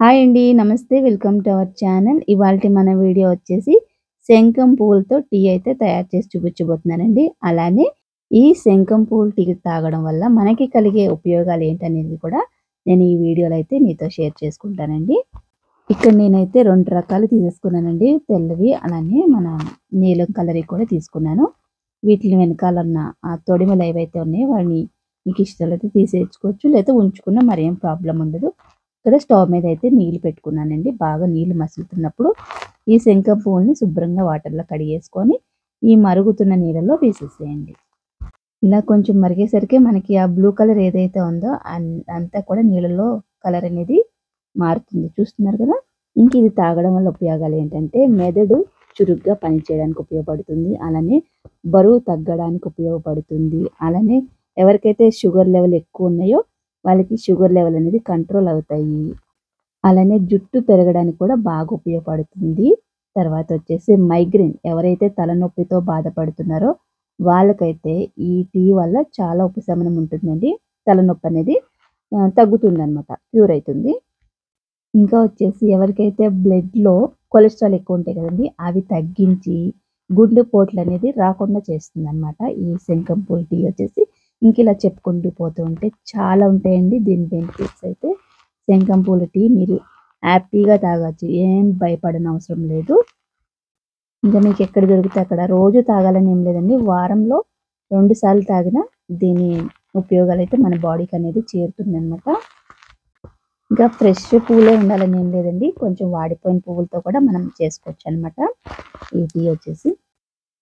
Hi అండి. నమస్తే. Welcome to our channel. ఇవాల్టి మన వీడియో వచ్చేసి శంఖం పువ్వులతో టీ అయితే తయారు చేసి చూపించబోతున్నానండి. అలానే ఈ శంఖం పువ్వుల టీ తాగడం వల్ల మనకి కలిగే ఉపయోగాలు ఏంటనేది కూడా నేను ఈ వీడియోలో అయితే మీతో షేర్ చేసుకుంటానండి. ఇక్కడ నేనైతే 2 రకాలు తీసేసుకున్నానండి. తెల్లవి అలానే మన నీలం కలర్‌వి కూడా తీసుకున్నాను. వీటిలి వెనకాలన్న ఆ తొడిమలు ఏవైతే ఉన్నాయో వాటిని మీకు ఇష్టమైతే తీసేసుకోవచ్చు. లేతే ఉంచుకున్నా మరేం ప్రాబ్లమ్ ఉండదు. ఇక్కడ స్టవ్ మీద అయితే నీళ్ళు పెట్టుకున్నానండి. బాగా నీళ్ళు మసులుతున్నప్పుడు ఈ శంఖం పువ్వుల్ని శుభ్రంగా వాటర్‌లో కడిగేసుకొని ఈ మరుగుతున్న నీళ్ళలో వేసేసేయండి. ఇలా కొంచెం మరిగేసరికి మనకి ఆ బ్లూ కలర్ ఏదైతే ఉందో అంతా కూడా నీళ్ళలో కలర్ అనేది మారుతుంది. చూస్తున్నారు కదా! ఇంక ఇది తాగడం వల్ల ఉపయోగాలు ఏంటంటే మెదడు చురుగ్గా పనిచేయడానికి ఉపయోగపడుతుంది. అలానే బరువు తగ్గడానికి ఉపయోగపడుతుంది. అలానే ఎవరికైతే షుగర్ లెవెల్ ఎక్కువ ఉన్నాయో వాళ్ళకి షుగర్ లెవెల్ అనేది కంట్రోల్ అవుతాయి. అలానే జుట్టు పెరగడానికి కూడా బాగా ఉపయోగపడుతుంది. తర్వాత వచ్చేసి మైగ్రేన్ ఎవరైతే తలనొప్పితో బాధపడుతున్నారో వాళ్ళకైతే ఈ టీ వల్ల చాలా ఉపశమనం ఉంటుందండి. తలనొప్పి అనేది తగ్గుతుందనమాట. క్యూర్ అయితుంది. ఇంకా వచ్చేసి ఎవరికైతే బ్లడ్‌లో కొలెస్ట్రాల్ ఎక్కువ ఉంటాయి కదండీ! అవి తగ్గించి గుండెపోట్లనేది రాకుండా చేస్తుందనమాట. ఈ శంఖం పువ్వు టీ వచ్చేసి. ఇంక ఇలా చెప్పుకుంటూ పోతూ ఉంటే చాలా ఉంటాయండి దీని బెనిఫిట్స్ అయితే. శంఖం పూల టీ మీరు హ్యాపీగా తాగొచ్చు. ఏం భయపడనవసరం లేదు. ఇంకా మీకెక్కడ దొరికితే అక్కడ రోజు తాగాలని ఏం లేదండి. వారంలో 2 సార్లు తాగినా దీని ఉపయోగాలైతే మన బాడీకనేది చేరుతుందనమాట. ఇంకా ఫ్రెష్ పువ్వులే ఉండాలని ఏం లేదండి. కొంచెం వాడిపోయిన పువ్వులతో కూడా మనం చేసుకోవచ్చనమాట. ఈ టీ వచ్చేసి.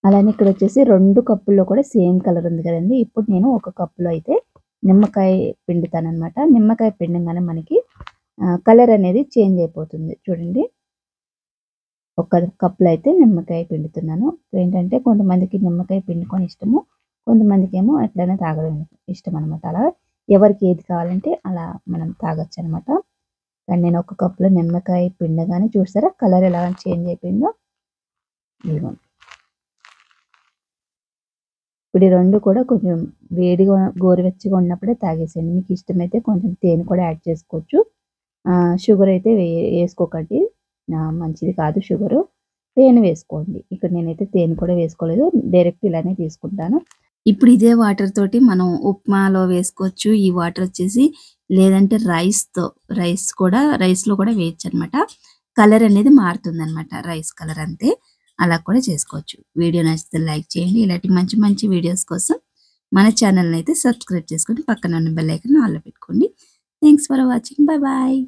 అలానే ఇక్కడొచ్చేసి 2 కప్పుల్లో కూడా సేమ్ కలర్ ఉంది కదండీ! ఇప్పుడు నేను ఒక కప్పులో అయితే నిమ్మకాయ పిండుతాననమాట. నిమ్మకాయ పిండంగానే మనకి కలర్ అనేది చేంజ్ అయిపోతుంది. చూడండి. ఒక కప్పులో అయితే నిమ్మకాయ పిండుతున్నాను. ఏంటంటే కొంతమందికి నిమ్మకాయ పిండుకొని ఇష్టము. కొంతమందికేమో అట్లనే తాగడం ఇష్టమనమాట. అలా ఎవరికి ఏది కావాలంటే అలా మనం తాగొచ్చనమాట. కానీ నేను ఒక కప్పులో నిమ్మకాయ పిండగానే చూసారా కలర్ ఎలా చేంజ్ అయిపోయిందో. ఇదిగోండి. ఇప్పుడు ఈ 2 కూడా కొంచెం వేడిగా గోరువెచ్చగా ఉన్నప్పుడే తాగేసేయండి. మీకు ఇష్టమైతే కొంచెం తేనె కూడా యాడ్ చేసుకోవచ్చు. షుగర్ అయితే ఏసుకోకండి. మంచిది కాదు షుగరు. తేనె వేసుకోండి. ఇక్కడ నేనైతే తేనె కూడా వేసుకోలేదు. డైరెక్ట్ ఇలానే తీసుకుంటాను. ఇప్పుడు ఇదే వాటర్ తోటి మనం ఉప్మాలో వేసుకోవచ్చు. ఈ వాటర్ వచ్చేసి లేదంటే రైస్‌లో కూడా వేయొచ్చనమాట. కలర్ అనేది మారుతుందనమాట. రైస్ కలర్ అంతే. అలా కూడా చేసుకోవచ్చు. వీడియో నచ్చితే లైక్ చేయండి. ఇలాంటి మంచి మంచి వీడియోస్ కోసం మన ఛానెల్‌ని అయితే సబ్స్క్రైబ్ చేసుకొని పక్కన ఉన్న బెల్ ఐకాన్ ఆల్‌లో పెట్టుకోండి. Thanks for watching. Bye bye.